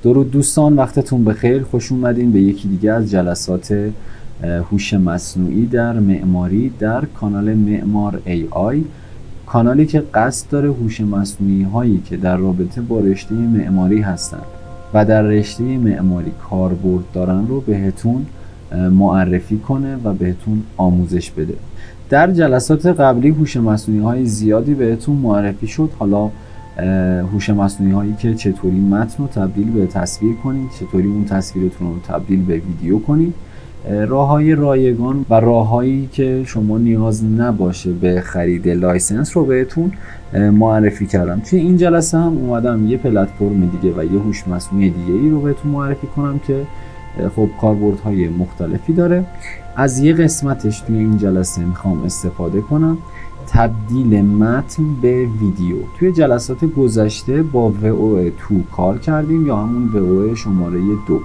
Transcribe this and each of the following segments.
درود دوستان، وقتتون بخیر. خوش اومدین به یکی دیگه از جلسات هوش مصنوعی در معماری در کانال معمار AI، کانالی که قصد داره هوش مصنوعی هایی که در رابطه با رشته معماری هستن و در رشته معماری کاربرد دارن رو بهتون معرفی کنه و بهتون آموزش بده. در جلسات قبلی هوش مصنوعی های زیادی بهتون معرفی شد. حالا هوش مصنوعی هایی که چطوری متن رو تبدیل به تصویر کنید، چطوری اون تصویرتون رو تبدیل به ویدیو کنید، راههای رایگان و راههایی که شما نیاز نباشه به خرید لایسنس رو بهتون معرفی کردم. توی این جلسه هم اومدم یه پلتفرم دیگه و یه هوش مصنوعی دیگه ای رو بهتون معرفی کنم که خب کاربردهای مختلفی داره. از یه قسمتش توی این جلسه میخوام استفاده کنم، تبدیل متن به ویدیو. توی جلسات گذشته با VO2 کار کردیم یا همون VO شماره 2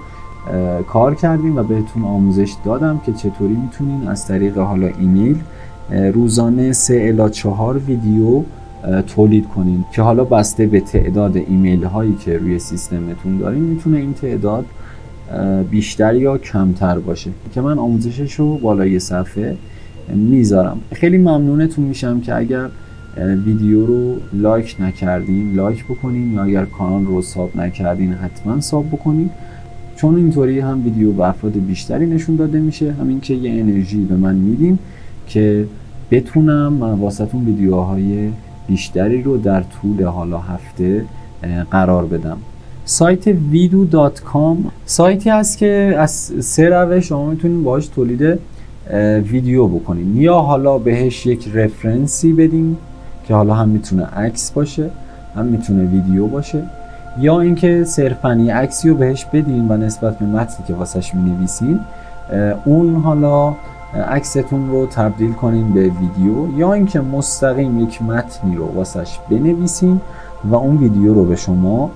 کار کردیم و بهتون آموزش دادم که چطوری میتونین از طریق حالا ایمیل روزانه 3 الی 4 ویدیو تولید کنین که حالا بسته به تعداد ایمیل هایی که روی سیستمتون دارین میتونه این تعداد بیشتر یا کمتر باشه که من آموزشش رو بالای صفحه میذارم. خیلی ممنونتون میشم که اگر ویدیو رو لایک نکردین لایک بکنین یا اگر کانال رو ساب نکردین حتما ساب بکنین، چون اینطوری هم ویدیو به افراد بیشتری نشون داده میشه، همین که یه انرژی به من میدین که بتونم واسهتون ویدیوهای بیشتری رو در طول حالا هفته قرار بدم. سایت vidu.com سایتی هست که از 3 روش شما میتونید باهاش تولید ویدیو بکنین، یا حالا بهش یک رفرنسی بدین که حالا هم میتونه عکس باشه هم میتونه ویدیو باشه، یا اینکه صرفاً یه عکسی رو بهش بدین و نسبت به متنی که واسش می‌نویسین اون حالا عکستون رو تبدیل کنین به ویدیو، یا اینکه مستقیم یک متنی رو واسش بنویسین و اون ویدیو رو به شما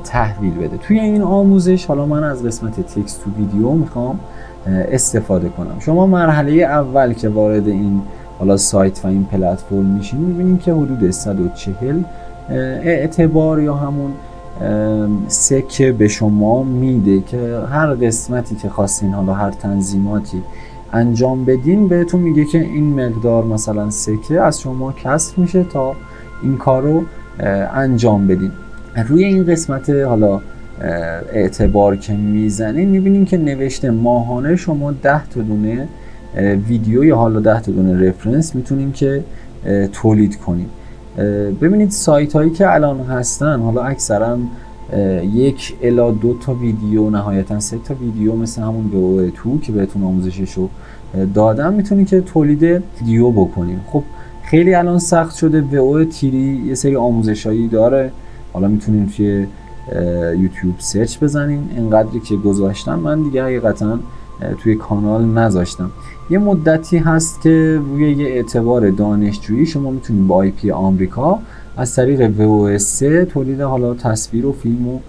تحویل بده. توی این آموزش حالا من از قسمت تکست تو ویدیو میخوام استفاده کنم. شما مرحله اول که وارد این حالا سایت و این پلتفرم میشین میبینیم که حدود 140 اعتبار یا همون سکه به شما میده که هر قسمتی که خواستین حالا هر تنظیماتی انجام بدین بهتون میگه که این مقدار مثلا سکه از شما کسر میشه تا این کار رو انجام بدین. روی این قسمت حالا اعتبار که میزنین میبینین که نوشته ماهانه شما 10 تا دونه ویدیو یا حالا 10 تا دونه رفرنس میتونین که تولید کنین. ببینید سایت هایی که الان هستن حالا اکثرا 1 الی 2 تا ویدیو، نهایتا 3 تا ویدیو مثل همون VO2 که بهتون آموزشش رو دادم میتونین که تولید ویدیو بکنین. خب خیلی الان سخت شده. VO3 یه سری آموزشایی داره، حالا میتونین توی یوتیوب سرچ بزنین. اینقدری که گذاشتم من دیگه حقیقتا توی کانال نذاشتم. یه مدتی هست که روی یه اعتبار دانشجویی شما میتونین با IP آمریکا از طریق VO3 تولید حالا تصویر و فیلم و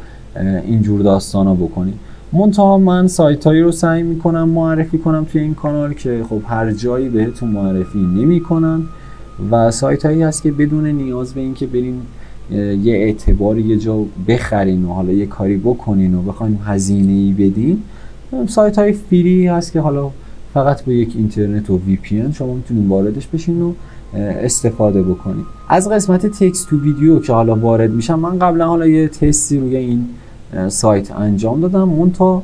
اینجور داستانا بکنین. منتها من سایت هایی رو سعی میکنم معرفی کنم توی این کانال که خب هر جایی بهتون معرفی نمی کنن و سایت هایی هست که بدون نیاز به این که برین یه اعتباری یه جا بخرین و حالا یه کاری بکنین و بخواین هزینه‌ای بدین، سایت های فری هست که حالا فقط با یک اینترنت و VPN شما میتونین واردش بشین و استفاده بکنین. از قسمت تکست تو ویدیو که حالا وارد میشم، من قبلا حالا یه تستی روی این سایت انجام دادم، منتها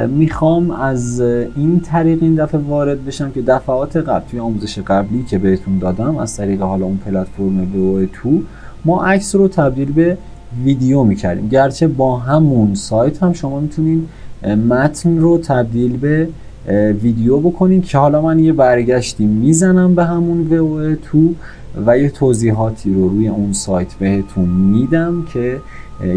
میخوام از این طریق این دفعه وارد بشم که دفعات قبل توی آموزش قبلی که بهتون دادم از طریق حالا اون پلتفرم VO2 ما عکس رو تبدیل به ویدیو میکردیم، گرچه با همون سایت هم شما میتونین متن رو تبدیل به ویدیو بکنین که حالا من یه برگشتی میزنم به همون VO2 و یه توضیحاتی رو روی اون سایت بهتون میدم که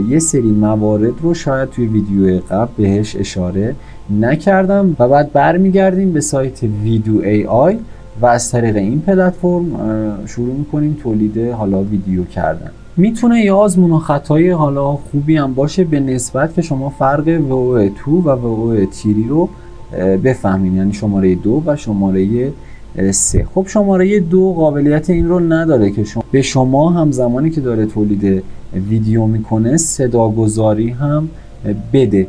یه سری موارد رو شاید توی ویدیو قبل بهش اشاره نکردم و بعد برمیگردیم به سایت ویدو AI و از طریق این پلتفرم شروع میکنیم تولید حالا ویدیو کردن. میتونه یه آزمون و خطای حالا خوبی هم باشه به نسبت که شما فرق VO2 و VO3 رو بفهمین، یعنی شماره 2 و شماره 3. خب شماره 2 قابلیت این رو نداره که به شما همزمانی که داره تولید ویدیو میکنه صداگذاری هم بده.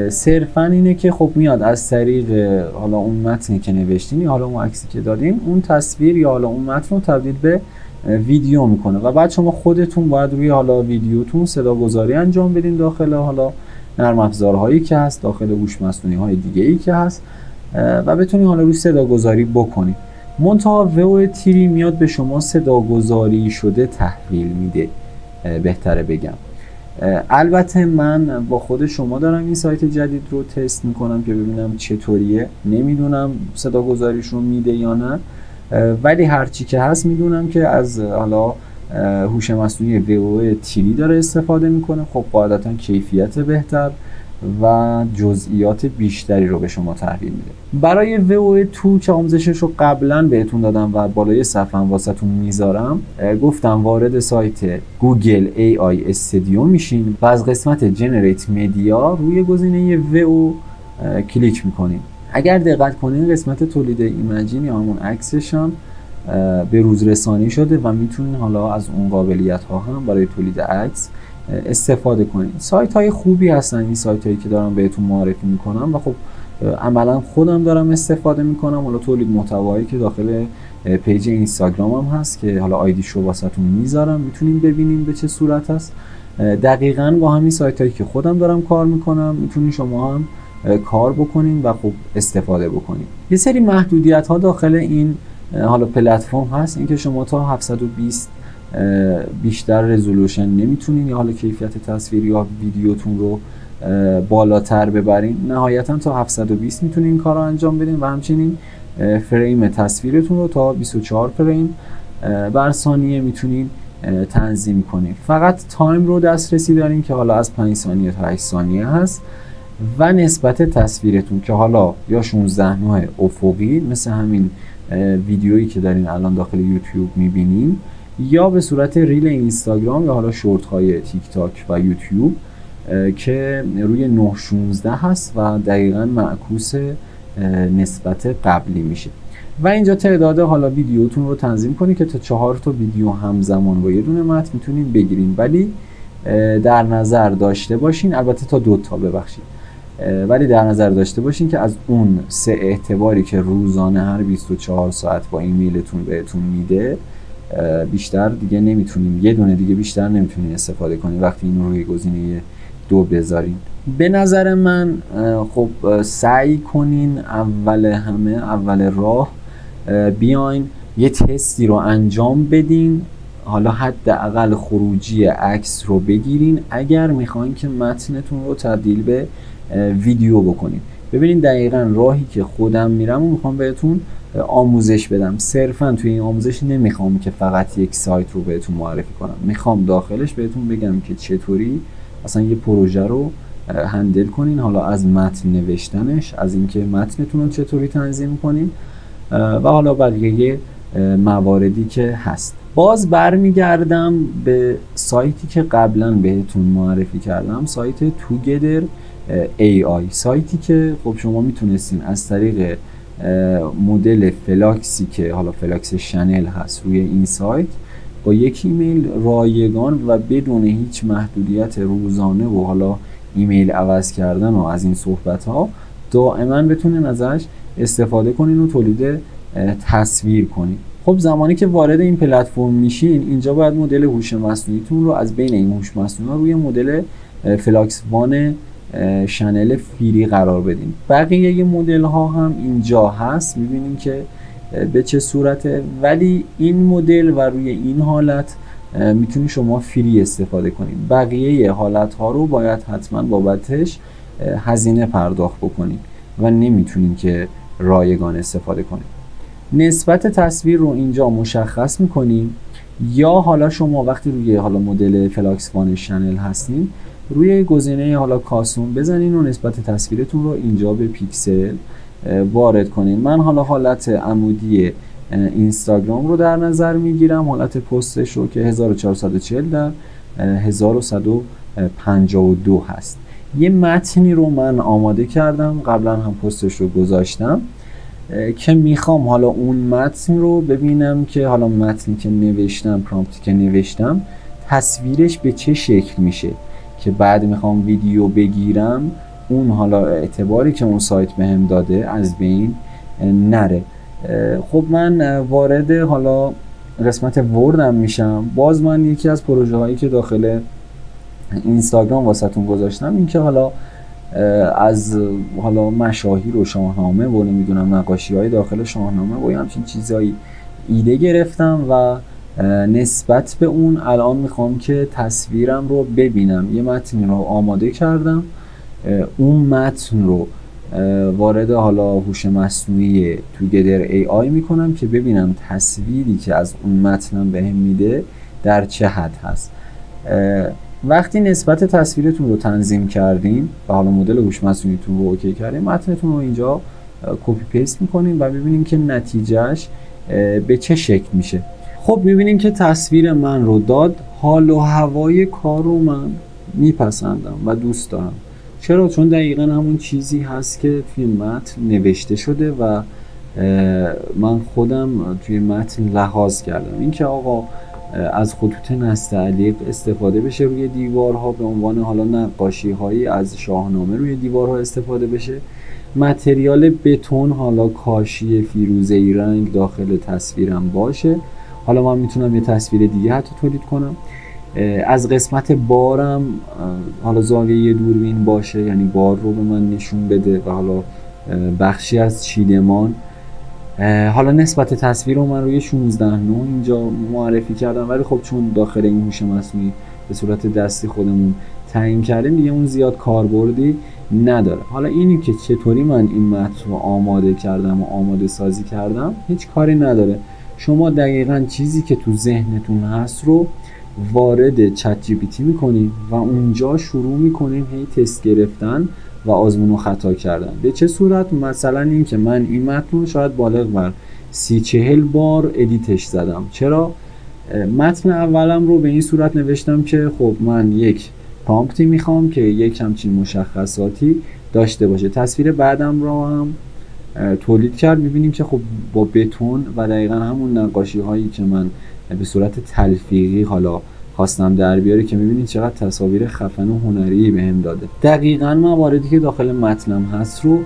صرفا اینه که خب میاد از طریق حالا اون متنی که نوشتین یا حالا اون عکسی که دادین اون تصویر یا حالا اون متن رو تبدیل به ویدیو میکنه و بعد شما خودتون باید روی حالا ویدیوتون صداگذاری انجام بدین داخل حالا نرم افزارهایی که هست، داخل هوش مصنوعی های دیگه ای که هست و بتونین حالا روی صداگذاری بکنین. منتها وو تیری میاد به شما صداگذاری شده تحویل میده، بهتره بگم. البته من با خود شما دارم این سایت جدید رو تست میکنم که ببینم چطوریه. نمیدونم صداگذاریش رو میده یا نه، ولی هرچی که هست میدونم که از حالا هوش مصنوعی وو تیری داره استفاده میکنه. خب قاعدتا کیفیت بهتر و جزئیات بیشتری رو به شما تحویل میده. برای وو 2 که آموزشش رو قبلا بهتون دادم و بالای صفحه‌ام واسهتون میذارم، گفتم وارد سایت گوگل AI استودیو میشین و از قسمت جنریت مدیا روی گزینه وو کلیک میکنین. اگر دقت کنین قسمت تولید ایمیجین یا همون عکسش هم به روز رسانی شده و میتونین حالا از اون قابلیت ها هم برای تولید عکس استفاده کنین. سایت های خوبی هستن این سایت هایی که دارم بهتون معرفی میکنم و خب عملا خودم دارم استفاده میکنم. حالا تولید محتوایی که داخل پیج اینستاگرام هم هست که حالا آیدی شو واسهتون میذارم، میتونین ببینین به چه صورت هست. دقیقاً با همین سایت هایی که خودم دارم کار میکنم میتونین شما هم کار بکنین و خب استفاده بکنین. یه سری محدودیت ها داخل این حالا پلتفرم هست، اینکه شما تا 720 بیشتر رزولوشن نمیتونین یا حالا کیفیت تصویر یا ویدیوتون رو بالاتر ببرین. نهایتا تا 720 میتونین کار رو انجام بدین و همچنین فریم تصویرتون رو تا 24 فریم بر ثانیه میتونین تنظیم کنین. فقط تایم رو دسترسی دارین که حالا از 5 ثانیه تا 8 ثانیه هست و نسبت تصویرتون که حالا یا 16:9 افقی مثل همین ویدیویی که دارین الان داخل یوتیوب میبینین یا به صورت ریل اینستاگرام یا حالا شورت های تیک تاک و یوتیوب که روی 9:16 هست و دقیقاً معکوس نسبت قبلی میشه. و اینجا تعداد حالا ویدیوتون رو تنظیم کنید که تا 4 تا ویدیو همزمان با یه دونه متن میتونین بگیرین، ولی در نظر داشته باشین، البته تا 2 تا ببخشید، ولی در نظر داشته باشین که از اون 3 اعتباری که روزانه هر 24 ساعت با ایمیلتون بهتون میده بیشتر دیگه نمیتونین، یه دونه دیگه بیشتر نمیتونین استفاده کنین وقتی این روی گزینه 2 بذارین. به نظر من خب سعی کنین اول راه بیاین یه تستی رو انجام بدین، حالا حداقل خروجی عکس رو بگیرین اگر میخواین که متنتون رو تبدیل به ویدیو بکنین. ببینین دقیقاً راهی که خودم میرم و میخوام بهتون آموزش بدم. صرفا توی این آموزش نمیخوام که فقط یک سایت رو بهتون معرفی کنم، میخوام داخلش بهتون بگم که چطوری اصلا یه پروژه رو هندل کنین، حالا از متن نوشتنش، از اینکه متنتون رو چطوری تنظیم کنین و حالا بقیه مواردی که هست. باز برمیگردم به سایتی که قبلا بهتون معرفی کردم، سایت توگدر AI، سایتی که خب شما میتونستین از طریق مدل فلاکسی که حالا فلاکس شنل هست روی این سایت با یک ایمیل رایگان و بدون هیچ محدودیت روزانه و حالا ایمیل عوض کردن و از این صحبت ها دائما بتونین ازش استفاده کنین و تولید تصویر کنین. خب زمانی که وارد این پلتفرم میشین اینجا باید مدل هوش مصنوعیتون رو از بین این هوش مصنوعی روی مدل فلاکس وان شنل فری قرار بدین. بقیه مدل ها هم اینجا هست، میبینین که به چه صورته، ولی این مدل و روی این حالت میتونی شما فری استفاده کنین. بقیه حالت ها رو باید حتما بابتش هزینه پرداخت بکنین و نمیتونین که رایگان استفاده کنین. نسبت تصویر رو اینجا مشخص میکنین یا حالا شما وقتی روی حالا مدل فلاکس وان شنل هستین روی گزینه حالا کاسون بزنین و نسبت تصویرتون رو اینجا به پیکسل وارد کنین. من حالا حالت عمودی اینستاگرام رو در نظر میگیرم، حالت پستش رو که 1440 در 1152 هست. یه متنی رو من آماده کردم، قبلا هم پستش رو گذاشتم که میخوام حالا اون متن رو ببینم که حالا متنی که نوشتم، پرامپتی که نوشتم تصویرش به چه شکل میشه که بعد میخوام ویدیو بگیرم اون حالا اعتباری که اون سایت بهم داده از بین نره. خب من وارد حالا قسمت وردم میشم. باز من یکی از پروژه هایی که داخل اینستاگرام واسهتون گذاشتم این که حالا از حالا مشاهیر و شاهنامه و نمیدونم نقاشی های داخل شاهنامه و همچین چیزایی ایده گرفتم و نسبت به اون الان میخوام که تصویرم رو ببینم. یه متن رو آماده کردم، اون متن رو وارد حالا هوش مصنوعی توگدر AI میکنم که ببینم تصویری که از اون متنم بهم میده در چه حد هست. وقتی نسبت تصویرتون رو تنظیم کردین و حالا مدل هوش مصنوعیتون رو اوکی کردین، متنتون رو اینجا کپی پیست میکنین و ببینیم که نتیجهش به چه شکل میشه. خب میبینیم که تصویر من رو داد. حال و هوای کار رو من میپسندم و دوست دارم. چرا؟ چون دقیقا همون چیزی هست که توی متن نوشته شده و من خودم توی متن لحاظ کردم. این که آقا از خطوط نستعلیق استفاده بشه روی دیوارها به عنوان حالا نقاشی هایی از شاهنامه روی دیوارها استفاده بشه. متریال بتون حالا کاشی فیروزه‌ای رنگ داخل تصویرم باشه. حالا من میتونم یه تصویر دیگه حتی تولید کنم. از قسمت بارم حالا زاویه دوربین باشه، یعنی بار رو به من نشون بده و حالا بخشی از چیدمان. حالا نسبت تصویر رو من روی 16:9 اینجا معرفی کردم، ولی خب چون داخل این هوش مصنوعی به صورت دستی خودمون تعیین کردیم دیگه اون زیاد کاربردی نداره. حالا اینی که چطوری من این متن رو آماده کردم و آماده سازی کردم هیچ کاری نداره. شما دقیقاً چیزی که تو ذهنتون هست رو وارد چت جی پی تی میکنیم و اونجا شروع میکنیم هی تست گرفتن و آزمون و خطا کردن. به چه صورت؟ مثلا این که من این متن رو شاید بالغ بر 30-40 بار ادیتش زدم. چرا؟ متن اولم رو به این صورت نوشتم که خب من یک پرامپتی میخوام که یک همچین مشخصاتی داشته باشه. تصویر بعدم رو هم تولید کرد. میبینیم که خب با بتون و دقیقا همون نقاشی هایی که من به صورت تلفیقی حالا خواستم در بیاره که میبینید چقدر تصاویر خفن و هنری بهم داده. دقیقاً مواردی که داخل متنم هست رو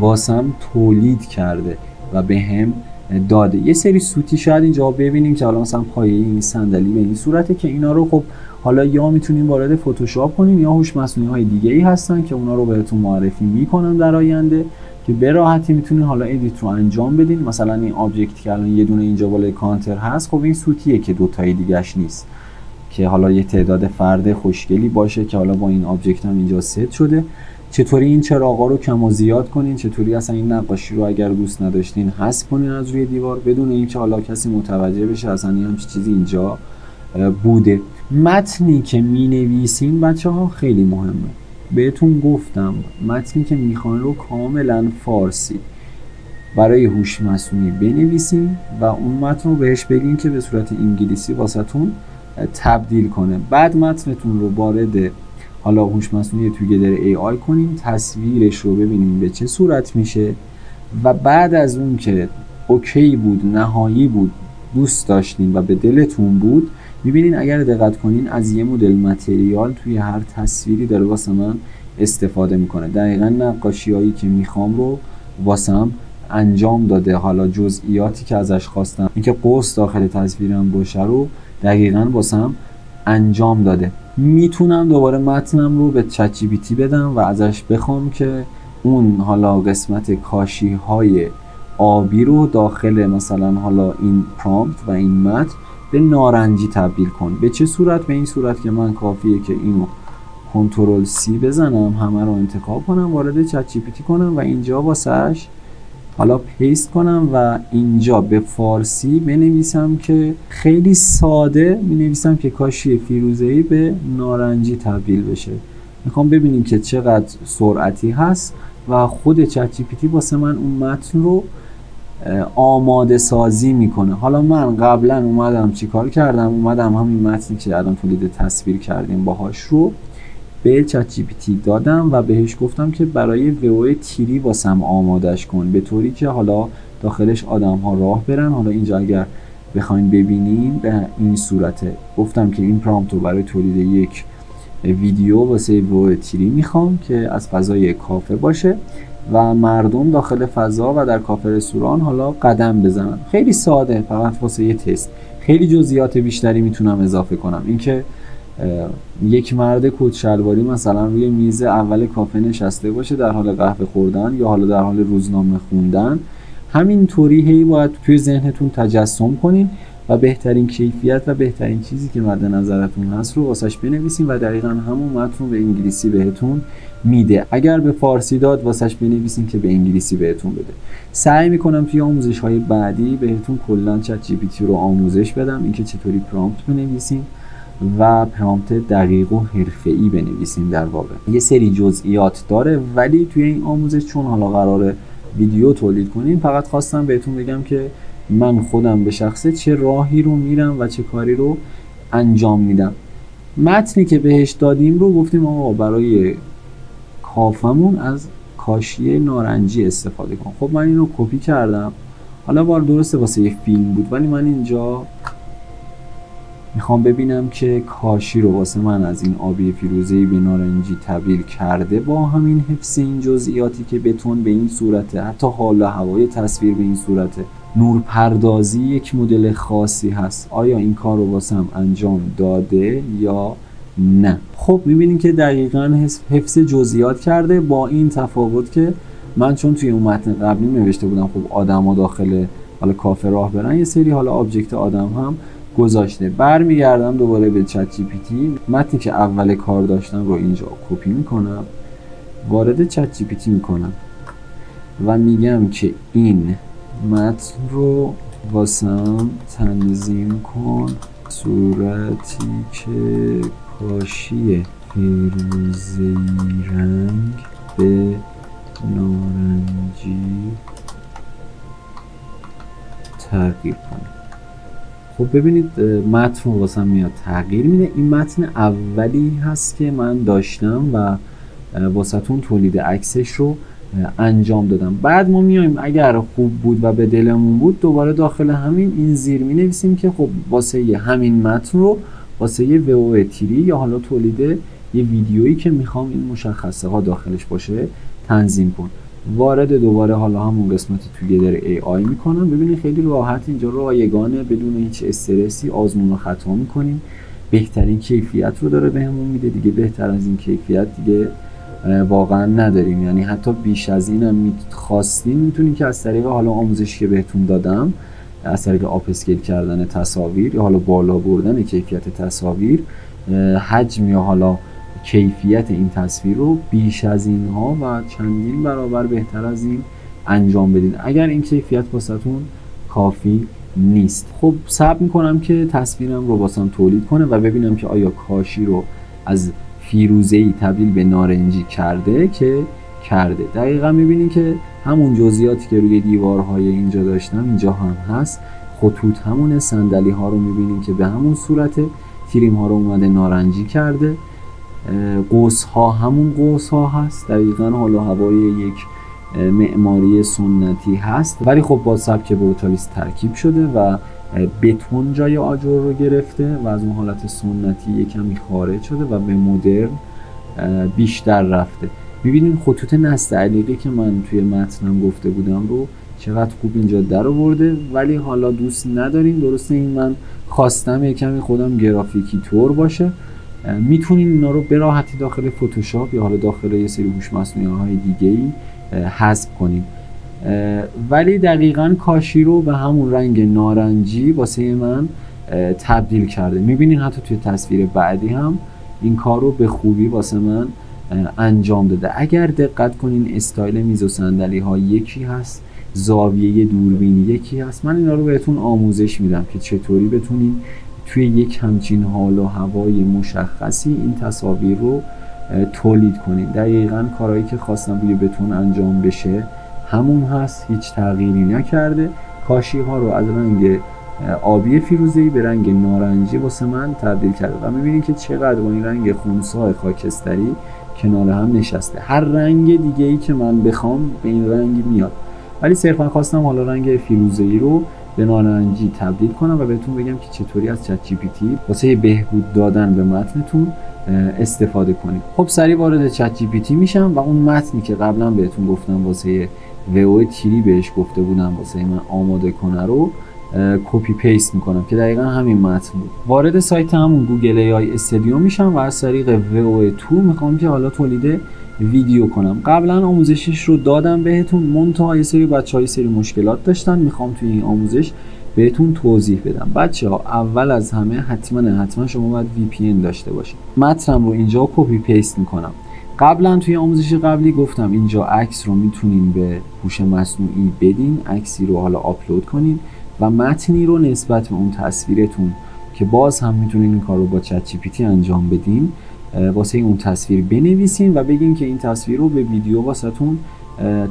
واسم تولید کرده و بهم داده. یه سری سوتی شاید اینجا ببینیم که حالا مثلا پایه این صندلی به این صورته که اینا رو خب حالا یا میتونیم وارد فتوشاپ کنیم یا هوش مصنوعی های دیگه ای هستن که اونا رو بهتون معرفی میکنم در آینده که به راحتی میتونین حالا ادیت رو انجام بدین. مثلا این آبجکتی که الان یه دونه اینجا بالای کانتر هست، خب این سوتیه که دوتای دیگه‌اش نیست، که حالا یه تعداد فرد خوشگلی باشه که حالا با این آبجکت هم اینجا ست شده. چطوری این چراغا رو کم و زیاد کنین، چطوری اصلا این نقاشی رو اگر دوست نداشتین حذف کنین از روی دیوار بدون اینکه حالا کسی متوجه بشه اصلا این همچین چیزی اینجا بوده. متنی که مینویسین بچه‌ها خیلی مهمه. بهتون گفتم متنی که میخوان رو کاملا فارسی برای هوش مصنوعی بنویسین و اون متن رو بهش بگین که به صورت انگلیسی واسهتون تبدیل کنه. بعد متنتون رو وارد حالا هوش مصنوعی توگدر AI کنین، تصویرش رو ببینین به چه صورت میشه و بعد از اون که اوکی بود، نهایی بود، دوست داشتین و به دلتون بود، میبینین اگر دقت کنین از یه مدل متریال توی هر تصویری داره واسه من استفاده میکنه. دقیقا نقاشی هایی که میخوام رو واسم انجام داده. حالا جزئیاتی که ازش خواستم اینکه قوس داخل تصویرم باشه رو دقیقا واسم انجام داده. میتونم دوباره متنم رو به چت جی پی تی بدم و ازش بخوام که اون حالا قسمت کاشی های آبی رو داخل مثلا حالا این پرامپت و این متن به نارنجی تبدیل کن. به چه صورت؟ به این صورت که من کافیه که اینو کنترل سی بزنم، همه رو انتخاب کنم، وارد چت جی پی تی کنم و اینجا واسش حالا پیست کنم و اینجا به فارسی بنویسم که خیلی ساده بنویسم که کاشی فیروزه‌ای به نارنجی تبدیل بشه. میخوام ببینیم که چقدر سرعتی هست و خود چت جی پی تی واسه من اون متن رو آماده سازی میکنه. حالا من قبلا اومدم چیکار کردم؟ اومدم همین متنی که الان تولید تصویر کردیم باهاش رو به چت جی پی تی دادم و بهش گفتم که برای ویو تیری واسم آمادش کن، به طوری که حالا داخلش آدم ها راه برن. حالا اینجا اگر بخواین ببینین به این صورته. گفتم که این پرامپت رو برای تولید یک ویدیو واسه ووتیری میخوام که از فضای کافه باشه و مردم داخل فضا و در کافه رستوران حالا قدم بزنن. خیلی ساده، فقط واسه یه تست. خیلی جزئیات بیشتری میتونم اضافه کنم، اینکه یک مرد کت شلواری مثلا روی میز اول کافه نشسته باشه در حال قهوه خوردن یا حالا در حال روزنامه خوندن. همین طوری هی باید توی ذهنتون تجسم کنین و بهترین کیفیت و بهترین چیزی که مد نظرتون هست رو واسش بنویسین و دقیقاً همون متن رو به انگلیسی بهتون میده. اگر به فارسی داد واسش بنویسین که به انگلیسی بهتون بده. سعی میکنم توی آموزش‌های بعدی بهتون کلاً چت جی پی تی رو آموزش بدم، اینکه چطوری پرامپت بنویسین و پرامپت دقیق و حرفه‌ای بنویسین. در واقع یه سری جزئیات داره، ولی توی این آموزش چون حالا قراره ویدیو تولید کنیم، فقط خواستم بهتون بگم که من خودم به شخصه چه راهی رو میرم و چه کاری رو انجام میدم. متنی که بهش دادیم رو گفتیم آقا برای کافمون از کاشی نارنجی استفاده کن. خب من اینو کپی کردم. حالا بار درسته واسه یه فیلم بود، ولی من اینجا میخوام ببینم که کاشی رو واسه من از این آبی فیروزه‌ای به نارنجی تبدیل کرده با همین حفظ این جزئیاتی که بتون به این صورته، حتی حال و هوای تصویر به این صورته، نور پردازی یک مدل خاصی هست. آیا این کار رو واسم انجام داده یا نه؟ خب میبینین که دقیقاً حفظ جزئیات کرده، با این تفاوت که من چون توی اون متن قبلی نوشته بودم خب آدما داخل حالا کافه راه برن، یه سری حالا آبجکت آدم هم گذاشته. برمیگردم دوباره به چت جی پی تی، متنی که اول کار داشتم رو اینجا کپی میکنم، وارد چت جی پی تی میکنم و میگم که این متن رو واسم تنظیم کن صورتی که کاشی فیروزه‌ای رنگ به نارنجی تغییر کنه. خب ببینید متن رو واسم میاد تغییر میده. این متن اولی هست که من داشتم و واسهتون تولید عکسش رو انجام دادم. بعد ما میایم اگر خوب بود و به دلمون بود دوباره داخل همین این زیر می نویسیم که خب واسه همین متن رو واسه یه ووتیری یا حالا تولید یه ویدیویی که میخوام این مشخصه ها داخلش باشه تنظیم کن. وارد دوباره حالا همون قسمت توگیدر ای آی میکنم. ببینید خیلی راحت اینجا رایگانه بدون هیچ استرسی آزمون و خطا میکنیم. بهترین کیفیت رو داره بهمون میده دیگه. بهتر از این کیفیت دیگه واقعا نداریم، یعنی حتی بیش از این هم خواستین میتونین که از طریق حالا آموزشی که بهتون دادم، از طریق آپ اسکیل کردن تصاویر یا حالا بالا بردن کیفیت تصاویر، حجم یا حالا کیفیت این تصویر رو بیش از اینها و چندین برابر بهتر از این انجام بدید اگر این کیفیت واسهتون کافی نیست. خب صبر میکنم که تصویرم رو واسم تولید کنه و ببینم که آیا کاشی رو از فیروزه‌ای تبدیل به نارنجی کرده که کرده. دقیقا میبینین که همون جزئیاتی که روی دیوارهای اینجا داشتم اینجا هم هست. خطوط همونه، صندلی ها رو میبینین که به همون صورته، تریم ها رو اومده نارنجی کرده، قوس ها همون قوس ها هست، دقیقا حالا هوای یک معماری سنتی هست ولی خب با سبک بروتالیست ترکیب شده و بتون جای آجر رو گرفته و از اون حالت سنتی یکمی خارج شده و به مدرن بیشتر رفته. میبینین خطوط نستعلیقی که من توی متنم گفته بودم رو چقدر خوب اینجا در آورده، ولی حالا دوست نداریم. درسته این من خواستم یکمی خودم گرافیکی طور باشه. میتونین اینا رو به راحتی داخل فتوشاپ یا حالا داخل یه سری هوش مصنوعی دیگه‌ای حذف کنیم، ولی دقیقاً کاشی رو به همون رنگ نارنجی واسه من تبدیل کرده. میبینین حتی توی تصویر بعدی هم این کار رو به خوبی واسه من انجام داده. اگر دقت کنین استایل میز و صندلی ها یکی هست، زاویه دوربین یکی هست. من اینا رو بهتون آموزش میدم که چطوری بتونین توی یک همچین حال و هوای مشخصی این تصاویر رو تولید کنین. دقیقاً کارهایی که خواستم روی بتون انجام بشه همون هست، هیچ تغییری نکرده. کاشی ها رو از رنگ آبی فیروزه‌ای به رنگ نارنجی واسه من تبدیل کرده و میبینید که چقدر با این رنگ خونسای خاکستری کنار هم نشسته. هر رنگ دیگه ای که من بخوام به این رنگ میاد، ولی صرفا خواستم حالا رنگ فیروزه‌ای رو به نارنجی تبدیل کنم و بهتون بگم که چطوری از چت جی پی تی واسه بهبود دادن به متنتون استفاده کنید. خب سریع وارد چت جی پی تی میشم و اون متنی که قبلا بهتون گفتم واسه ویو تیری بهش گفته بودم واسه من آماده کنه رو کپی پیست میکنم که دقیقا همین متن بود. وارد سایت همون گوگل ای آی استودیو میشم و از طریق ویو 2 میخوام که حالا تولید ویدیو کنم. قبلا آموزشش رو دادم بهتون، منتها یه سری بچه‌ها سری مشکلات داشتن، میخوام توی این آموزش بهتون توضیح بدم. بچه‌ها اول از همه حتما شما باید VPN داشته باشید. متنم رو اینجا کپی پیست میکنم. قبلا توی آموزش قبلی گفتم اینجا عکس رو میتونین به هوش مصنوعی بدین، عکسی رو حالا آپلود کنین و متنی رو نسبت به اون تصویرتون که باز هم میتونین این کار رو با چت جی پی تی انجام بدین واسه اون تصویر بنویسین و بگین که این تصویر رو به ویدیو واسهتون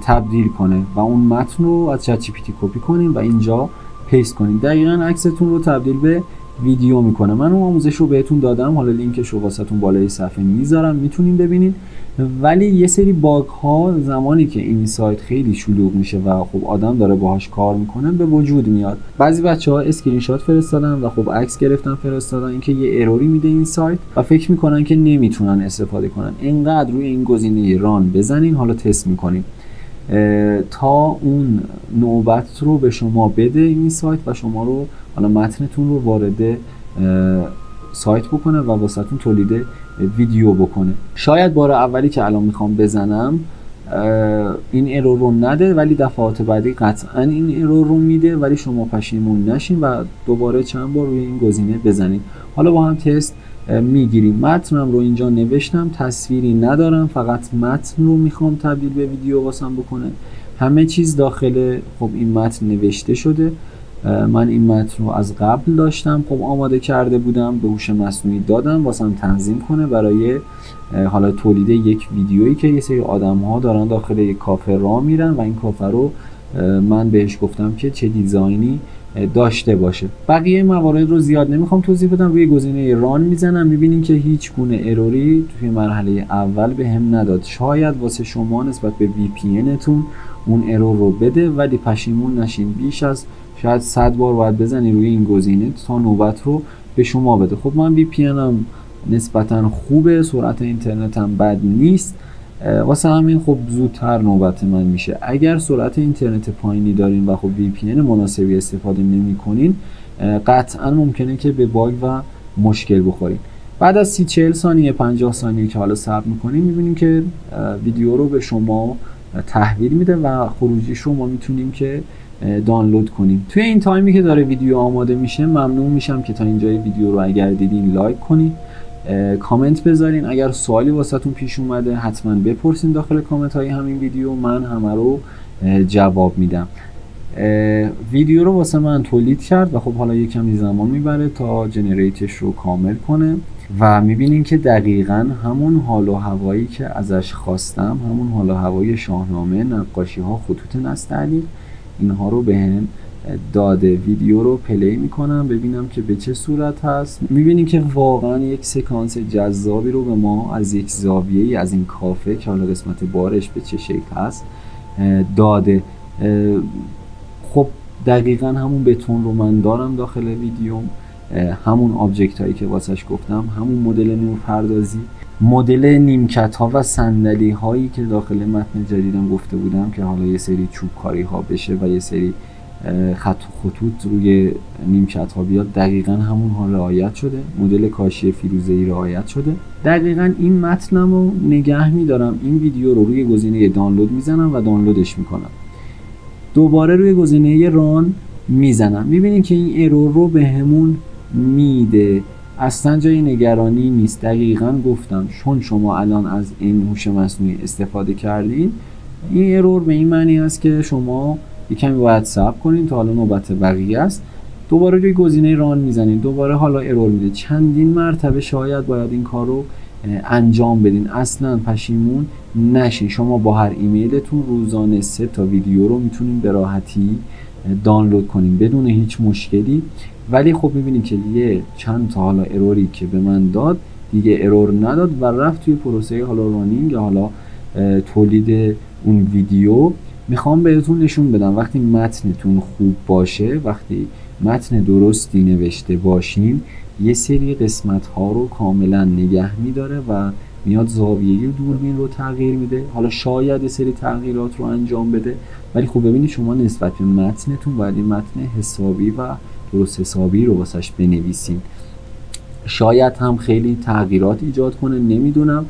تبدیل کنه و اون متن رو از چت جی پی تی کپی کنین و اینجا پیست کنین. دقیقاً عکستون رو تبدیل به ویدیو میکنه. من اون آموزش رو بهتون دادم، حالا لینکش رو واسهتون بالای صفحه میذارم، میتونین ببینین. ولی یه سری باگ ها زمانی که این سایت خیلی شلوغ میشه و خب آدم داره باهاش کار میکنه به وجود میاد. بعضی بچه‌ها اسکرین شات فرستادن و خب عکس گرفتن فرستادن، اینکه یه اروری میده این سایت و فکر میکنن که نمیتونن استفاده کنن. اینقدر روی این گزینه ران بزنین، حالا تست میکنین تا اون نوبت رو به شما بده این سایت و شما رو حالا متنتون رو وارد سایت بکنه و واسهتون تولید ویدیو بکنه. شاید بار اولی که الان میخوام بزنم این ارور رو نده، ولی دفعات بعدی قطعا این ارور رو میده، ولی شما پشیمون نشین و دوباره چند بار روی این گزینه بزنید. حالا با هم تست میگیریم. متنم رو اینجا نوشتم، تصویری ندارم، فقط متن رو میخوام تبدیل به ویدیو واسم بکنه. همه چیز داخل خب این متن نوشته شده. من این متن رو از قبل داشتم خب آماده کرده بودم، به هوش مصنوعی دادم واسم تنظیم کنه برای حالا تولید یک ویدیویی که یه سری آدم ها دارن داخل یک کافه راه میرن و این کافه رو من بهش گفتم که چه دیزاینی داشته باشه. بقیه موارد رو زیاد نمیخوام توضیح بدم. روی گزینه ران میزنم، میبینین که هیچ گونه اروری توی مرحله اول به هم نداد. شاید واسه شما نسبت به VPN تون اون ارور رو بده، ولی پشیمون نشین. بیش از شاید 100 بار باید بزنی روی این گزینه تا نوبت رو به شما بده. خب من VPN هم نسبتا خوبه، سرعت اینترنتم بد نیست، واسه همین خب زودتر نوبت من میشه. اگر سرعت اینترنت پایینی دارین و خب VPN مناسبی استفاده نمی کنین، قطعا ممکنه که به باگ و مشکل بخورین. بعد از 30-40 ثانیه 50 ثانیه که حالا صبر میکنین، میبینیم که ویدیو رو به شما تحویل میده و خروجیش رو ما میتونیم که دانلود کنیم. توی این تایمی که داره ویدیو آماده میشه ممنون میشم که تا اینجای ویدیو رو اگر دیدین لایک کنین، کامنت بذارین. اگر سوالی واسهتون پیش اومده حتما بپرسین داخل کامنت های همین ویدیو، من همه رو جواب میدم. ویدیو رو واسه من تولید کرد و خب حالا یه کمی زمان میبره تا جنریتش رو کامل کنه و میبینین که دقیقا همون حال و هوایی که ازش خواستم، همون حال و هوای شاهنامه، نقاشی ها، خطوط نستعلیق، اینها رو بهم داده. ویدیو رو پلی میکنم ببینم که به چه صورت هست. میبینیم که واقعا یک سکانس جذابی رو به ما از یک زاویه‌ای از این کافه که حالا قسمت بارش به چه شکل هست داده. خب دقیقا همون بتون رو من دارم داخل ویدیو، همون آبجکت هایی که واسش گفتم، همون مدل نورپردازی، مدل نیمکت ها و صندلی هایی که داخل متن جدیدم گفته بودم که حالا یه سری چوب کاری ها بشه و یه سری خطوط روی نیمکت ها بیاد، دقیقا همون ها رعایت شده. مدل کاشی فیروزه‌ای رعایت شده. دقیقا این متنم رو نگه میدارم، این ویدیو رو روی گزینه دانلود میزنم و دانلودش میکنم. دوباره روی گزینه ران میزنم، میبینیم که این ارور رو به همون میده. اصلا جای نگرانی نیست. دقیقا گفتم چون شما الان از این هوش مصنوعی استفاده کردین، این ارور به این معنی است که شما یکمی باید صبر کنین تا حالا نوبت بقیه است. دوباره روی گزینه ران میزنین، دوباره حالا ارور میده. چندین مرتبه شاید باید این کار رو انجام بدین. اصلا پشیمون نشین. شما با هر ایمیلتون روزانه 3 تا ویدیو رو میتونین به راحتی دانلود کنین بدون هیچ مشکلی. ولی خب میبینید که یه چند تا حالا اروری که به من داد دیگه ارور نداد و رفت توی پروسه حالا رانینگ، حالا تولید اون ویدیو میخوام بهتون نشون بدم وقتی متنتون خوب باشه، وقتی متن درستی نوشته باشین، یه سری قسمت ها رو کاملا نگه میداره و میاد زاویه دوربین رو تغییر میده. حالا شاید یه سری تغییرات رو انجام بده، ولی خب ببینید شما نسبت به متنتون باید این متن حسابی و درست حسابی رو واسش بنویسین. شاید هم خیلی تغییرات ایجاد کنه، نمیدونم،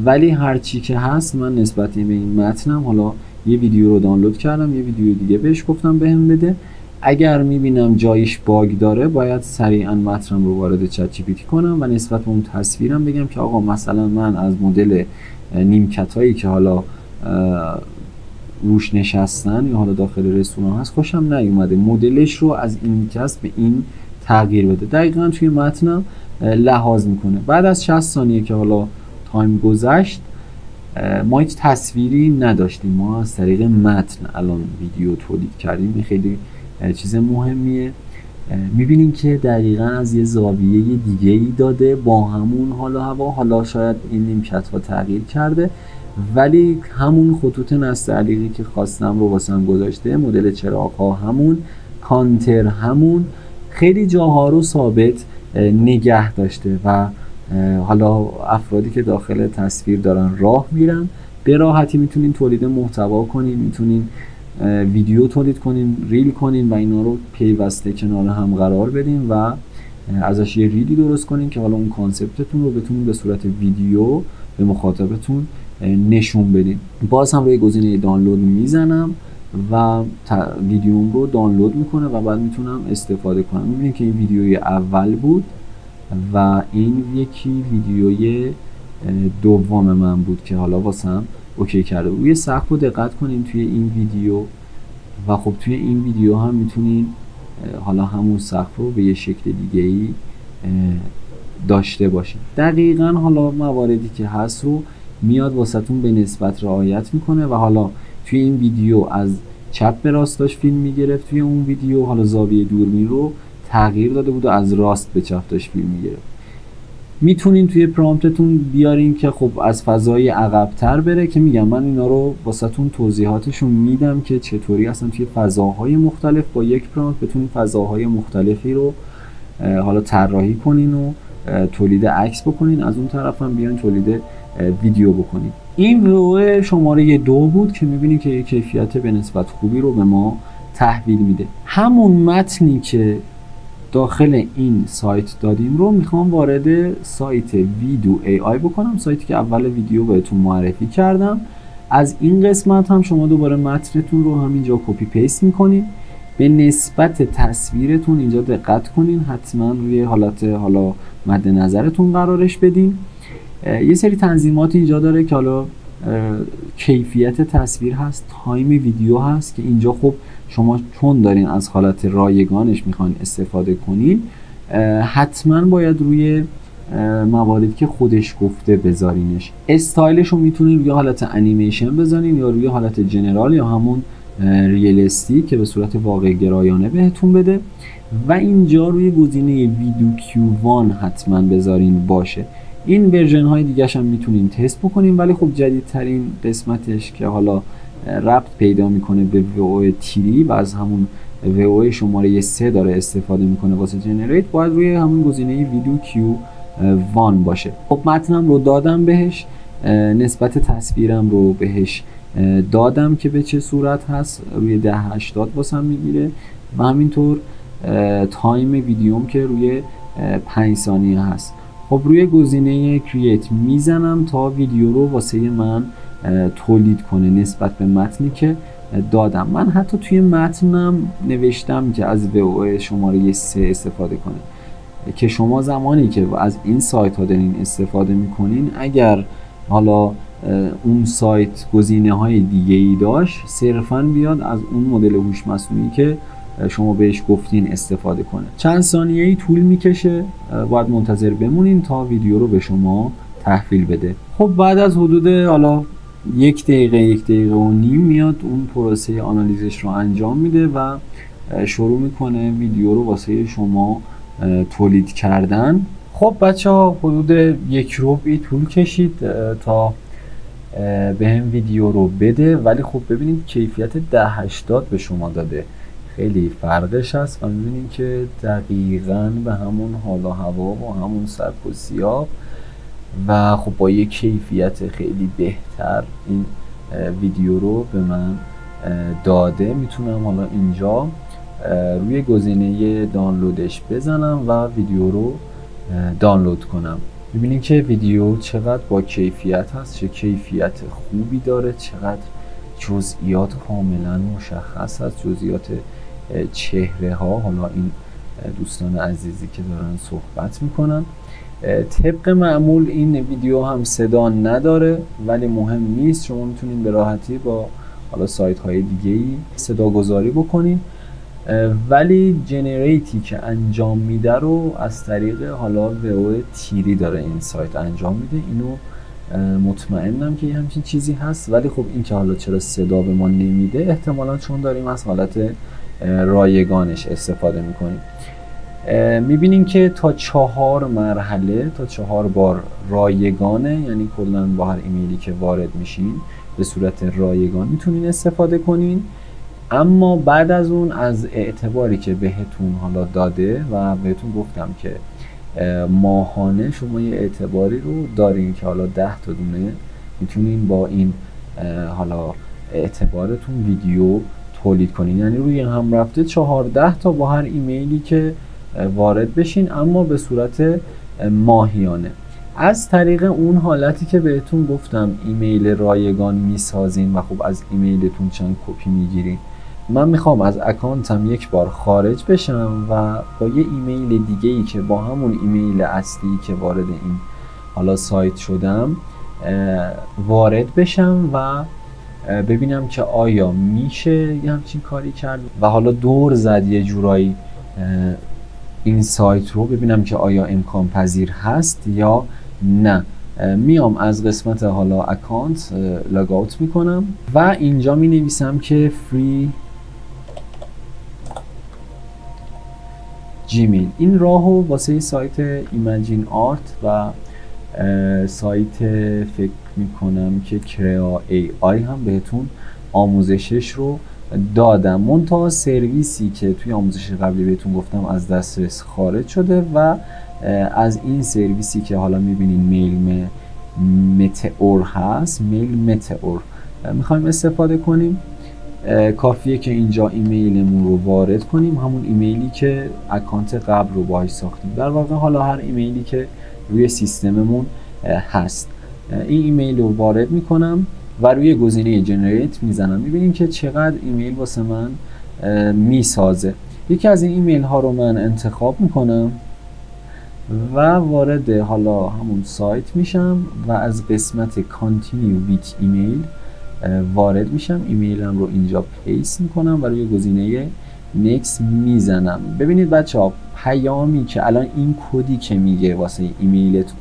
ولی هرچی که هست من نسبت به این متنم حالا یه ویدیو رو دانلود کردم، یه ویدیو دیگه بهش گفتم بهم بده. اگر میبینم جایش باگ داره باید سریعا متنم رو وارد چت جی پی تی کنم و نسبت به اون تصویرم بگم که آقا مثلا من از مدل نیمکت هایی که حالا روش نشستن یا حالا داخل رستوران هست خوشم نیومده، مدلش رو از این نیمکت به این تغییر بده. دقیقاً توی متنم لحاظ میکنه. بعد از 60 ثانیه که حالا تایم گذشت، ما هیچ تصویری نداشتیم، ما از طریق متن الان ویدیو تولید کردیم. این خیلی چیز مهمیه. میبینیم که دقیقاً از یه زاویه دیگه ای داده با همون حال و هوا. حالا شاید این نیمکت ها تغییر کرده ولی همون خطوط نستعلیقی که خواستم رو واسم گذاشته، مدل چراغ ها همون، کانتر همون، خیلی جاها رو ثابت نگه داشته و حالا افرادی که داخل تصویر دارن راه میرن به راحتی میتونین تولید محتوا کنین، میتونین ویدیو تولید کنین، ریل کنین و اینا رو پیوسته کنار هم قرار بدین و ازش یه ریلی درست کنین که حالا اون کانسپتتون رو بتونین به صورت ویدیو به مخاطبتون نشون بدین. باز هم روی گزینه دانلود میزنم و ویدیوم رو دانلود میکنه و بعد میتونم استفاده کنم. میبینید که این ویدیوی اول بود و این یکی ویدیوی دوم من بود که حالا واسم اوکی کرده. روی سقف رو دقت کنین توی این ویدیو و خب توی این ویدیو هم میتونین حالا همون سقف رو به یه شکل دیگه ای داشته باشین. دقیقاً حالا مواردی که هست رو میاد واسهتون به نسبت رعایت میکنه و حالا توی این ویدیو از چپ به راست داشت فیلم میگرفت، توی اون ویدیو حالا زاویه دوربین رو تغییر داده بود و از راست به چپ داشت فیلم میگرفت. میتونین توی پرامپتتون بیارین که خب از فضای عقب‌تر بره، که میگم من اینا رو واسهتون توضیحاتشون میدم که چطوری اصلا توی فضاهای مختلف با یک پرامپت بتونین فضاهای مختلفی رو حالا طراحی کنین و تولید عکس بکنین، از اون طرف هم بیان تولید ویدیو بکنین. این ویدیو شماره 2 بود که میبینید که کیفیت به نسبت خوبی رو به ما تحویل میده. همون متنی که داخل این سایت دادیم رو میخوام وارد سایت ویدو ای آی بکنم، سایتی که اول ویدیو بهتون معرفی کردم. از این قسمت هم شما دوباره متنتون رو همینجا کپی پیست میکنین، به نسبت تصویرتون اینجا دقت کنین، حتما روی حالت حالا مد نظرتون قرارش بدین. یه سری تنظیمات اینجا داره که حالا کیفیت تصویر هست، تایم ویدیو هست که اینجا خب شما چون دارین از حالت رایگانش میخواین استفاده کنین حتما باید روی مواردی که خودش گفته بذارینش. استایلش رو میتونین روی حالت انیمیشن بذارین یا روی حالت جنرال یا همون ریلستیک که به صورت واقع گرایانه بهتون بده و اینجا روی گزینه ویدیو کیو1 حتما بذارین باشه. این ورژن های دیگه هم میتونین تست بکنین، ولی خب جدیدترین قسمتش که حالا ربط پیدا میکنه به VO تیری و از همون VO شماره 3 داره استفاده میکنه واسه جنریت، باید روی همون گزینه ویدیو کیو 1 باشه. خب متنم رو دادم بهش، نسبت تصویرم رو بهش دادم که به چه صورت هست، روی 1080 واسم میگیره و همینطور تایم ویدیوم که روی 5 ثانیه هست. خب روی گزینه کرییت میزنم تا ویدیو رو واسه من تولید کنه نسبت به متنی که دادم. من حتی توی متنم نوشتم که از VO شماره 3 استفاده کنه، که شما زمانی که از این سایت ها دارین استفاده میکنین، اگر حالا اون سایت گزینه های دیگه ای داشت، صرفا بیاد از اون مدل هوش مصنوعی که شما بهش گفتین استفاده کنه. چند ثانیه‌ای طول میکشه، باید منتظر بمونین تا ویدیو رو به شما تحویل بده. خب بعد از حدود حالا 1 دقیقه و نیم میاد اون پروسه آنالیزش رو انجام میده و شروع میکنه ویدیو رو واسه شما تولید کردن. خب بچه ها حدود 1 ربعی طول کشید تا به هم ویدیو رو بده، ولی خب ببینید کیفیت 1080 به شما داده، خیلی فرقش هست و میبینید که دقیقاً به همون حال و هوا و همون سبک و سیاق و خب با یک کیفیت خیلی بهتر این ویدیو رو به من داده. میتونم حالا اینجا روی گزینه دانلودش بزنم و ویدیو رو دانلود کنم. ببینید که ویدیو چقدر با کیفیت هست، چه کیفیت خوبی داره، چقدر جزئیات کاملا مشخص هست، جزئیات چهره ها. حالا این دوستان عزیزی که دارن صحبت میکنن، طبق معمول این ویدیو هم صدا نداره ولی مهم نیست، شما میتونید به راحتی با حالا سایت های دیگه ای صدا گذاری بکنید، ولی جنریتی که انجام میده رو از طریق حالا وو تیری داره این سایت انجام میده. اینو مطمئنم که همچین چیزی هست، ولی خب این که حالا چرا صدا به ما نمیده، احتمالا چون داریم از حالت رایگانش استفاده میکنیم. میبینیم که تا 4 مرحله، تا 4 بار رایگانه، یعنی کلا با هر ایمیلی که وارد میشین به صورت رایگان میتونین استفاده کنین. اما بعد از اون از اعتباری که بهتون حالا داده و بهتون گفتم که ماهانه شما یه اعتباری رو دارین که حالا 10 تا دونه میتونین با این حالا اعتبارتون ویدیو تولید کنین، یعنی روی هم رفته 14 تا با هر ایمیلی که وارد بشین، اما به صورت ماهیانه. از طریق اون حالتی که بهتون گفتم ایمیل رایگان میسازین و خب از ایمیلتون چند کپی میگیرین. من میخوام از اکانتم یک بار خارج بشم و با یه ایمیل دیگه ای که با همون ایمیل اصلی که وارد این حالا سایت شدم وارد بشم و ببینم که آیا میشه یه همچین کاری کرد و حالا دور زد یه جورایی این سایت رو، ببینم که آیا امکان پذیر هست یا نه. میام از قسمت حالا اکانت لاگ اوت میکنم و اینجا می نویسم که فری جیمیل. این راهو واسه سایت ایمجین آرت و سایت فکر میکنم که کریا ای آی هم بهتون آموزشش رو دادم. منتها سرویسی که توی آموزش قبلی بهتون گفتم از دسترس خارج شده و از این سرویسی که حالا میبینین میل متئور هست، میل متئور میخوایم استفاده کنیم. کافیه که اینجا ایمیلمون رو وارد کنیم، همون ایمیلی که اکانت قبل رو باهاش ساختیم، در واقع حالا هر ایمیلی که روی سیستممون هست. این ایمیل رو وارد میکنم و روی گزینه جنریت میزنم. میبینیم که چقدر ایمیل واسه من میسازه. یکی از این ایمیل ها رو من انتخاب میکنم و وارد حالا همون سایت میشم و از قسمت continue with email وارد میشم. ایمیلم رو اینجا پیست میکنم و روی گزینه next میزنم. ببینید بچه ها، پیامی که الان این کدی که میگه واسه ایمیلت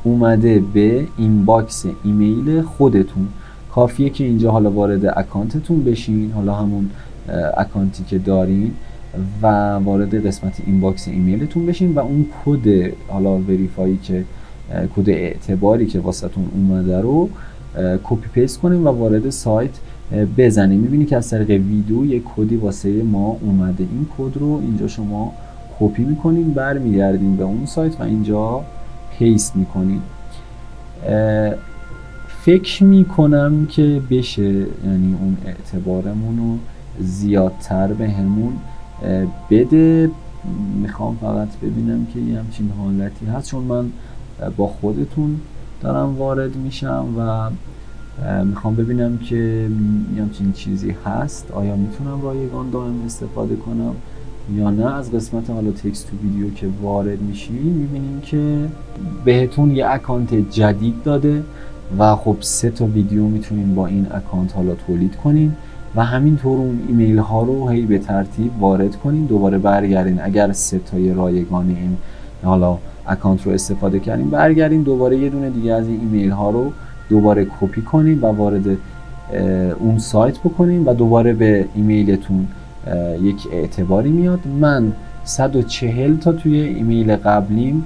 اومده به اینباکس ایمیل خودتون. کافیه که اینجا حالا وارد اکانتتون بشین، حالا همون اکانتی که دارین، و وارد قسمت اینباکس ایمیلتون بشین و اون کد حالا وریفایی که کد اعتباری که واسهتون اومده رو کپی پیست کنیم و وارد سایت بزنیم. میبینی که از طریق ویدیو یک کدی واسه ما اومده. این کد رو اینجا شما کپی میکنین، برمیگردین به اون سایت و اینجا پیست میکنین. فکر میکنم که بشه، یعنی اون اعتبارمون رو زیادتر به همون بده. میخوام فقط ببینم که یه همچین حالتی هست، چون من با خودتون دارم وارد میشم و میخوام ببینم که یه همچین چیزی هست، آیا میتونم رایگان دائم استفاده کنم یا نه. از قسمت حالا تکست تو ویدیو که وارد میشین میبینیم که بهتون یه اکانت جدید داده و خب 3 تا ویدیو میتونین با این اکانت حالا تولید کنین و همینطور اون ایمیل ها رو هی به ترتیب وارد کنین، دوباره برگردین. اگر 3 تای رایگان این حالا اکانت رو استفاده کردین، برگردین دوباره یه دونه دیگه از این ایمیل ها رو دوباره کپی کنین و وارد اون سایت بکنین و دوباره به ایمیلتون یک اعتباری میاد. من 140 تا توی ایمیل قبلیم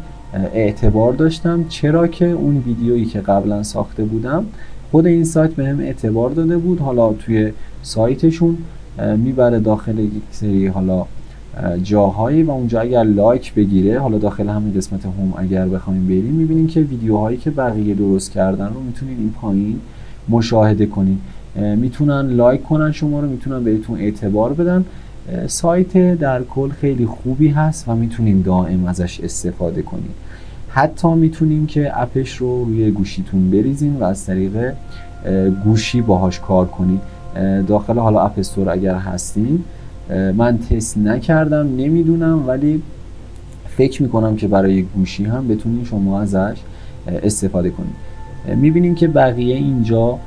اعتبار داشتم، چرا که اون ویدیویی که قبلا ساخته بودم خود این سایت بهم اعتبار داده بود. حالا توی سایتشون میبره داخل یک سری حالا جاهایی و اونجا اگر لایک بگیره، حالا داخل همین قسمت هوم اگر بخوایم بریم میبینیم که ویدیوهایی که بقیه درست کردن رو میتونین این پایین مشاهده کنین. میتونن لایک کنن شما رو، میتونن بهتون اعتبار بدن. سایت در کل خیلی خوبی هست و میتونین دائم ازش استفاده کنین. حتی میتونین که اپش رو روی گوشیتون بریزین و از طریق گوشی باهاش کار کنین. داخل حالا اپ استور اگر هستین، من تست نکردم نمیدونم، ولی فکر میکنم که برای گوشی هم بتونین شما ازش استفاده کنین. میبینین که بقیه اینجا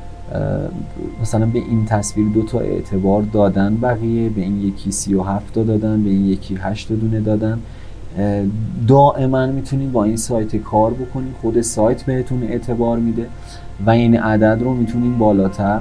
مثلا به این تصویر 2 تا اعتبار دادن، بقیه به این یکی 37 تا دادن، به این یکی 8 دونه دادن. دائما میتونین با این سایت کار بکنین، خود سایت بهتون اعتبار میده و این عدد رو میتونین بالاتر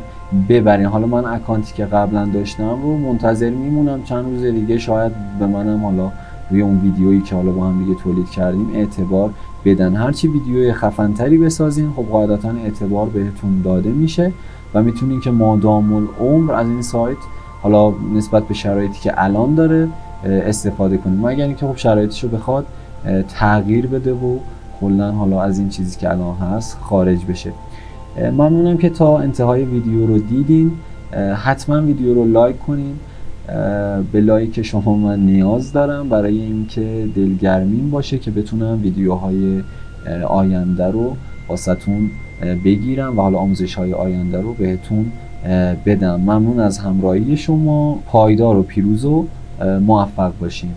ببرین. حالا من اکانتی که قبلا داشتم رو منتظر میمونم چند روز دیگه، شاید به منم حالا روی اون ویدیویی که حالا با هم دیگه تولید کردیم اعتبار بدن. هرچی ویدیوی خفن‌تری بسازین خب قاعدتاً اعتبار بهتون داده میشه و میتونین که مادام العمر از این سایت حالا نسبت به شرایطی که الان داره استفاده کنیم، مگر اینکه خب شرایطشو بخواد تغییر بده و کلا حالا از این چیزی که الان هست خارج بشه. ممنونم که تا انتهای ویدیو رو دیدین. حتما ویدیو رو لایک کنین. به لایک شما من نیاز دارم برای اینکه دلگرمین باشه که بتونم ویدیوهای آینده رو واسهتون بگیرم و حالا آموزش‌های آینده رو بهتون بدم. ممنون از همراهی شما. پایدار و پیروز و موفق باشین.